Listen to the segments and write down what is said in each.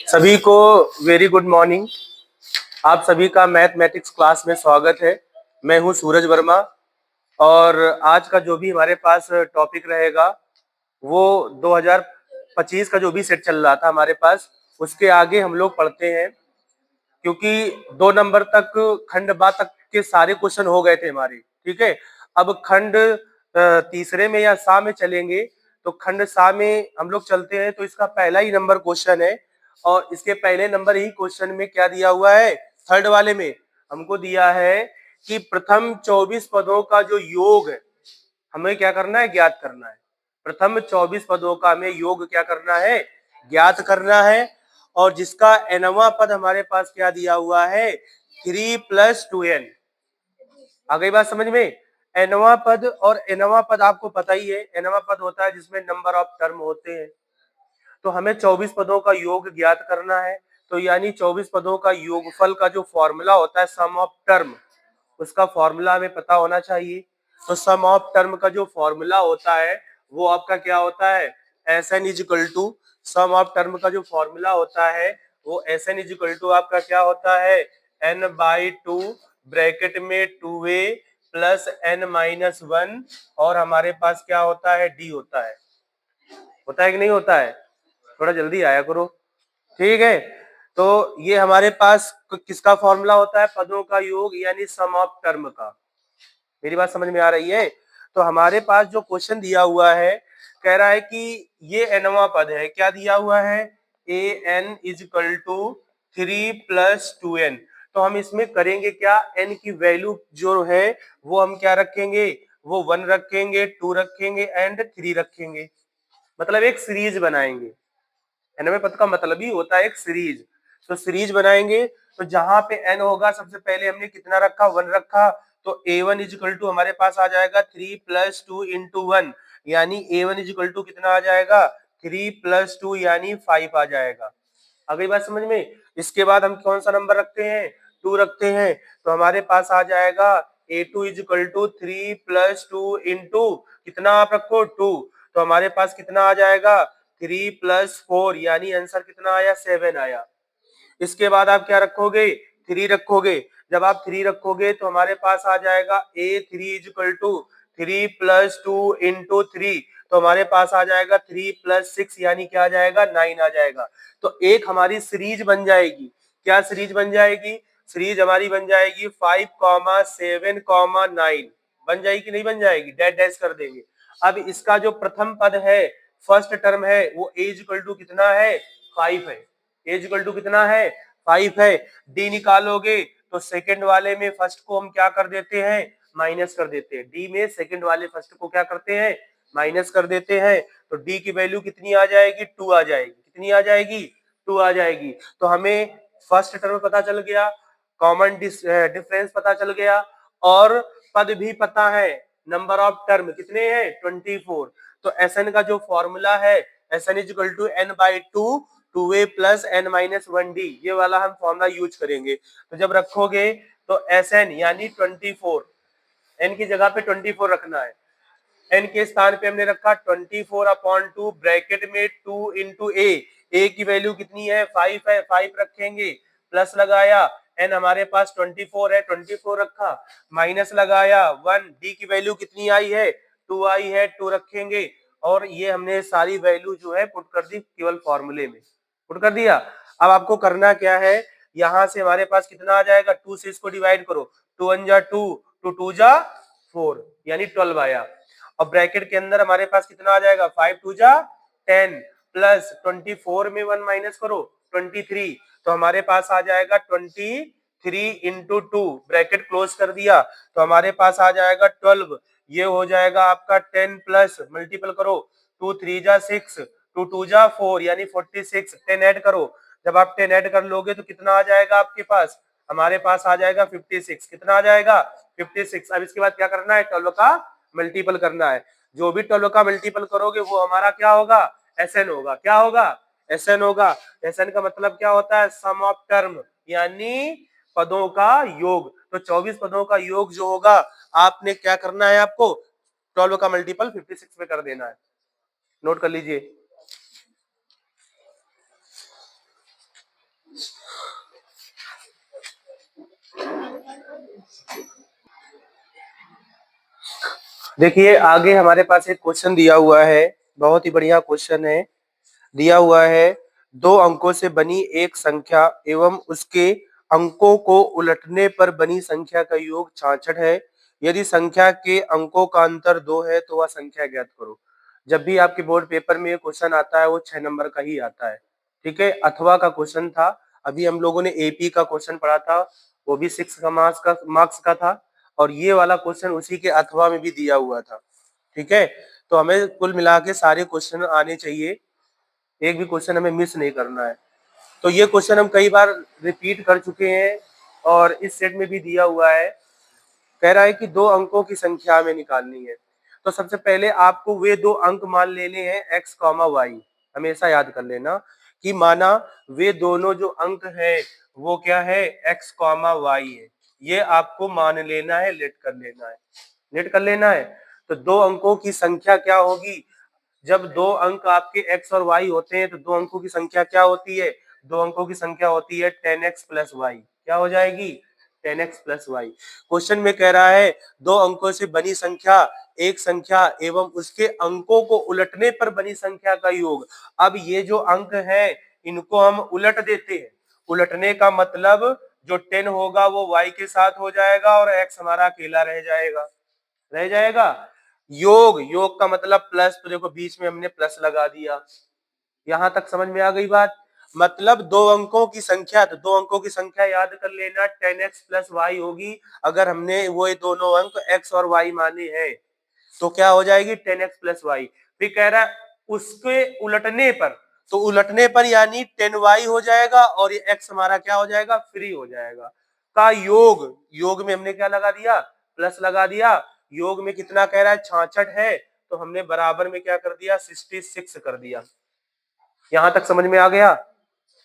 सभी को very good morning. आप सभी का मैथमेटिक्स क्लास में स्वागत है। मैं हूं सूरज वर्मा और आज का जो भी हमारे पास टॉपिक रहेगा वो 2025 का जो भी सेट चल रहा था हमारे पास, उसके आगे हम लोग पढ़ते हैं, क्योंकि 2 नंबर तक खंड बा तक के सारे क्वेश्चन हो गए थे हमारे। ठीक है, अब खंड तीसरे में या सा में चलेंगे। तो खंड सा में हम लोग चलते हैं, तो इसका पहला ही नंबर क्वेश्चन है और इसके पहले नंबर ही क्वेश्चन में क्या दिया हुआ है, थर्ड वाले में हमको दिया है कि प्रथम 24 पदों का जो योग है हमें क्या करना है, ज्ञात करना है। प्रथम 24 पदों का हमें योग क्या करना है, ज्ञात करना है। और जिसका nवां पद हमारे पास क्या दिया हुआ है, 3 + 2n। आ गई बात समझ में। nवां पद, और nवां पद आपको पता ही है, nवां पद होता है जिसमें नंबर ऑफ टर्म होते हैं। तो हमें 24 पदों का योग ज्ञात करना है। तो यानी 24 पदों का योगफल का जो फॉर्मूला होता है, सम ऑफ टर्म, उसका फॉर्मूला हमें पता होना चाहिए। तो सम ऑफ टर्म का जो फॉर्मूला होता है वो आपका क्या होता है, Sn = सम ऑफ टर्म का जो फॉर्मूला होता है वो Sn = आपका क्या होता है, n/2 ब्रैकेट में 2a + n-1, और हमारे पास क्या होता है, d होता है कि नहीं होता है? थोड़ा जल्दी आया करो। ठीक है, तो ये हमारे पास किसका फॉर्मूला होता है, पदों का योग यानी सम ऑफ टर्म का। मेरी बात समझ में आ रही है? तो हमारे पास जो क्वेश्चन दिया हुआ है, कह रहा है कि ये nवां पद है, क्या दिया हुआ है, an = 3 + 2n। तो हम इसमें करेंगे क्या, n की वैल्यू जो है वो हम क्या रखेंगे, वो 1 रखेंगे, 2 रखेंगे एंड 3 रखेंगे। मतलब एक सीरीज बनाएंगे। nवें पद का मतलब ही होता है एक सीरीज। तो सीरीज बनाएंगे, तो जहां पे n होगा सबसे पहले हमने कितना रखा, 1 रखा। तो a1 = हमारे पास आ जाएगा 3 + 2 × 1, यानी a1 = कितना आ जाएगा, 3 + 2 यानी 5 आ जाएगा। आ गई बात समझ में। इसके बाद हम कौन सा नंबर रखते हैं, 2 रखते हैं। तो हमारे पास आ जाएगा a2 = 3 + 2 × कितना आप रखो, 2। तो हमारे पास कितना आ जाएगा, 3 + 4, यानी आंसर कितना आया, 7 आया। इसके बाद आप क्या रखोगे, 3 रखोगे। जब आप 3 रखोगे तो हमारे पास आ जाएगा a3 = 3 + 2 × 3। तो हमारे पास आ जाएगा 3 + 6, यानी क्या आ जाएगा, 9 आ जाएगा। तो एक हमारी सीरीज बन जाएगी। क्या सीरीज बन जाएगी, सीरीज हमारी बन जाएगी 5, 7, 9 बन जाएगी कि नहीं बन जाएगी, डैश डैश कर देंगे। अब इसका जो प्रथम पद है, फर्स्ट टर्म है, वो a = कितना है, 5 है। a = कितना है, 5 है। d निकालोगे तो सेकंड वाले में फर्स्ट को हम क्या कर देते हैं, माइनस कर देते हैं। d में सेकंड वाले फर्स्ट को क्या करते हैं, माइनस कर देते हैं। तो d की वैल्यू कितनी आ जाएगी, 2 आ जाएगी। कितनी आ जाएगी, 2 आ जाएगी। तो हमें फर्स्ट टर्म पता चल गया, कॉमन डिफरेंस पता चल गया, और पद भी पता है। नंबर ऑफ टर्म कितने हैं, 24। तो Sn का जो फॉर्मूला है, Sn = n/2 2a + n-1d, ये वाला हम फॉर्मूला यूज करेंगे। तो जब रखोगे तो Sn यानी 24, n की जगह पे 24 रखना है। n के स्थान पे हमने रखा 24/2 ब्रैकेट में 2 × a की वैल्यू कितनी है, 5 है, 5 रखेंगे, प्लस लगाया, n हमारे पास 24 है, 24 रखा, माइनस लगाया 1, d की वैल्यू कितनी आई है, 2 आई है, 2 रखेंगे, और ये हमने सारी वैल्यू जो है पुट कर दी केवल फॉर्मूले में, पुट कर दिया। अब आपको करना क्या है, यहां से हमारे पास कितना आ जाएगा, 2 से इसको डिवाइड करो, 2 1 जा 2, 2 2 जा 4, यानी 12 आया। और ब्रैकेट के अंदर हमारे पास कितना आ जाएगा, 5 2 जा 10 प्लस 24 में 1 माइनस करो 23, तो हमारे पास आ जाएगा 23 × 2, ब्रैकेट क्लोज कर दिया, तो हमारे पास आ जाएगा 12। ये हो जाएगा आपका 10 प्लस मल्टीपल करो, 2 3 जा 6, 2 2 जा 4, यानी 46, 10 ऐड करो। जब आप 10 ऐड कर लोगे तो कितना आ जाएगा आपके पास, हमारे पास आ जाएगा 56। कितना आ जाएगा, 56। अब इसके बाद क्या करना है, 12 का मल्टीपल करना है। जो भी 12 का मल्टीपल करोगे वो हमारा क्या होगा, Sn होगा। क्या होगा, Sn होगा। Sn का मतलब क्या होता है, सम ऑफ टर्म, यानी पदों का योग। तो 24 पदों का योग जो होगा, आपने क्या करना है, आपको 12 का मल्टीपल 56 में कर देना है। नोट कर लीजिए। देखिए आगे हमारे पास एक क्वेश्चन दिया हुआ है, बहुत ही बढ़िया क्वेश्चन है। दिया हुआ है 2 अंकों से बनी एक संख्या एवं उसके अंकों को उलटने पर बनी संख्या का योग 66 है। यदि संख्या के अंकों का अंतर 2 है तो वह संख्या ज्ञात करो। जब भी आपके बोर्ड पेपर में ये क्वेश्चन आता है वो 6 नंबर का ही आता है। ठीक है, अथवा का क्वेश्चन था। अभी हम लोगों ने एपी का क्वेश्चन पढ़ा था, वो भी 6 का मार्क्स का था, और ये वाला क्वेश्चन उसी के अथवा में भी दिया हुआ था। ठीक है, तो हमें कुल मिला के सारे क्वेश्चन आने चाहिए, एक भी क्वेश्चन हमें मिस नहीं करना है। तो ये क्वेश्चन हम कई बार रिपीट कर चुके हैं और इस सेट में भी दिया हुआ है। कह रहा है कि 2 अंकों की संख्या हमें निकालनी है। तो सबसे पहले आपको वे 2 अंक मान लेने हैं x, y। हमेशा याद कर लेना कि माना वे दोनों जो अंक हैं वो क्या है, x, y है। ये आपको मान लेना है, लेट कर लेना है, लेट कर लेना है। तो 2 अंकों की संख्या क्या होगी? जब 2 अंक आपके x और y होते हैं तो 2 अंकों की संख्या क्या होती है? 2 अंकों की संख्या होती है 10x प्लस y। क्या हो जाएगी? 10x plus Y. क्वेश्चन में कह रहा है 2 अंकों से बनी संख्या, एक संख्या एवं उसके अंकों को उलटने पर बनी संख्या का योग। अब ये जो अंक है इनको हम उलट देते हैं। उलटने का मतलब जो 10 होगा वो y के साथ हो जाएगा और x हमारा अकेला रह जाएगा, रह जाएगा। योग, योग का मतलब प्लस, तो देखो बीच में हमने प्लस लगा दिया। यहां तक समझ में आ गई बात? मतलब 2 अंकों की संख्या, तो 2 अंकों की संख्या याद कर लेना 10x प्लस वाई होगी। अगर हमने वो दोनों अंक x और y माने हैं तो क्या हो जाएगी? 10x plus Y. फिर कह रहा है उसके उलटने पर, तो उलटने पर यानी 10y हो जाएगा और ये x हमारा क्या हो जाएगा? फ्री हो जाएगा। का योग, योग में हमने क्या लगा दिया? प्लस लगा दिया। योग में कितना कह रहा है? 66 है, तो हमने बराबर में क्या कर दिया? 66 कर दिया। यहां तक समझ में आ गया?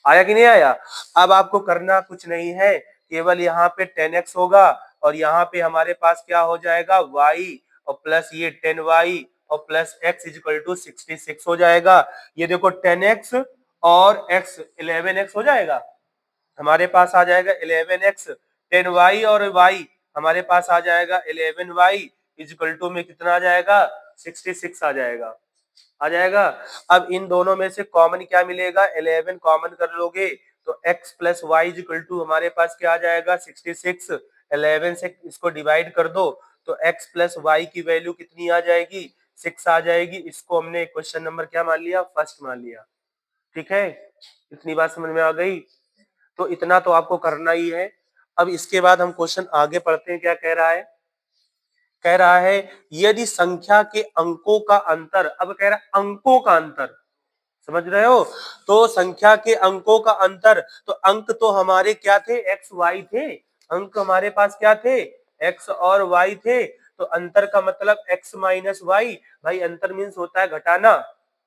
आया कि नहीं आया? अब आपको करना कुछ नहीं है, केवल यहाँ पे 10x होगा और यहाँ पे हमारे पास क्या हो जाएगा? y और प्लस ये 10y और प्लस x इक्वल टू 66 हो जाएगा। ये देखो 10x और x 11x हो जाएगा, हमारे पास आ जाएगा 11x। 10y और y हमारे पास आ जाएगा 11y इक्वल टू में कितना आ जाएगा? 66 आ जाएगा, आ जाएगा। अब इन दोनों में से कॉमन क्या मिलेगा? 11 कॉमन कर लोगे तो x plus y equal to हमारे पास क्या आ जाएगा? 66। 11 से इसको डिवाइड कर दो तो x प्लस वाई की वैल्यू कितनी आ जाएगी? 6 आ जाएगी। इसको हमने क्वेश्चन नंबर क्या मान लिया? फर्स्ट मान लिया। ठीक है, इतनी बात समझ में आ गई? तो इतना तो आपको करना ही है। अब इसके बाद हम क्वेश्चन आगे पढ़ते हैं, क्या कह रहा है? कह रहा है यदि संख्या के अंकों का अंतर, अब कह रहा है अंकों का अंतर, समझ रहे हो? तो संख्या के अंकों का अंतर, तो अंक तो हमारे क्या थे? एक्स वाई थे। अंक हमारे पास क्या थे? एक्स और वाई थे। तो अंतर का मतलब एक्स माइनस वाई। भाई अंतर मीन्स होता है घटाना,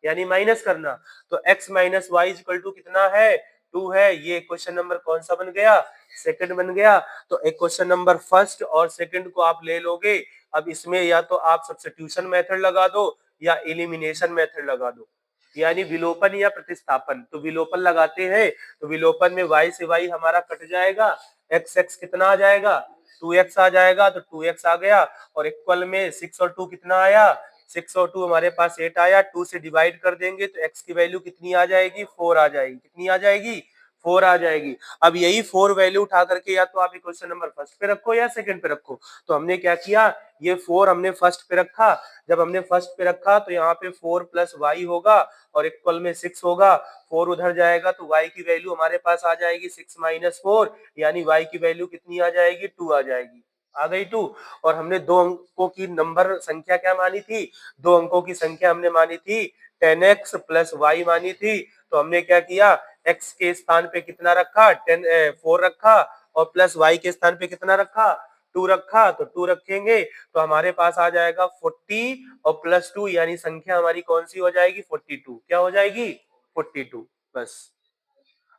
यानी माइनस करना। तो x minus y equal to कितना है? 2 है। ये क्वेश्चन नंबर कौन सा बन गया? सेकंड बन गया। तो एक क्वेश्चन नंबर फर्स्ट और सेकंड को आप ले लोगे। अब इसमें या तो आप सब्स्टिट्यूशन मेथड लगा दो या एलिमिनेशन मेथड लगा दो, यानी विलोपन या प्रतिस्थापन। तो विलोपन लगाते हैं तो विलोपन में y से y हमारा कट जाएगा, x x कितना आ जाएगा? 2x आ जाएगा। तो 2x आ गया और इक्वल में 6 और 2 कितना आया? 6 और 2 हमारे पास 8 आया। 2 से डिवाइड कर देंगे तो x की वैल्यू कितनी आ जाएगी? 4 आ जाएगी। कितनी आ जाएगी? 4 आ जाएगी। अब यही 4 वैल्यू उठा करके या तो आप क्वेश्चन नंबर फर्स्ट पे रखो या सेकंड पे रखो। तो हमने क्या किया? ये 4 हमने फर्स्ट पे रखा। जब हमने फर्स्ट पे रखा तो यहाँ पे 4 प्लस वाई होगा और इक्वल में 6 होगा। 4 उधर जाएगा तो y की वैल्यू हमारे पास आ जाएगी 6 माइनस 4, यानी y की वैल्यू कितनी आ जाएगी? 2 आ जाएगी। आ गई 2। और हमने 2 अंकों की नंबर संख्या क्या मानी थी? 2 अंकों की संख्या हमने मानी थी 10x प्लस वाई मानी थी। तो हमने क्या किया? x के स्थान पे कितना रखा? 4 रखा और प्लस y के स्थान पे कितना रखा? 2 रखा। तो 2 रखेंगे तो हमारे पास आ जाएगा 40 और प्लस 2, यानी संख्या हमारी कौन सी हो जाएगी? 42। क्या हो जाएगी? 42। बस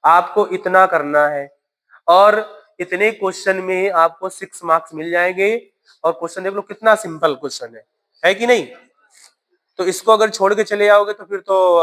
आपको इतना करना है और इतने क्वेश्चन में आपको 6 मार्क्स मिल जाएंगे। और क्वेश्चन देख लो कितना सिंपल क्वेश्चन है कि नहीं? तो इसको अगर छोड़ के चले जाओगे तो फिर तो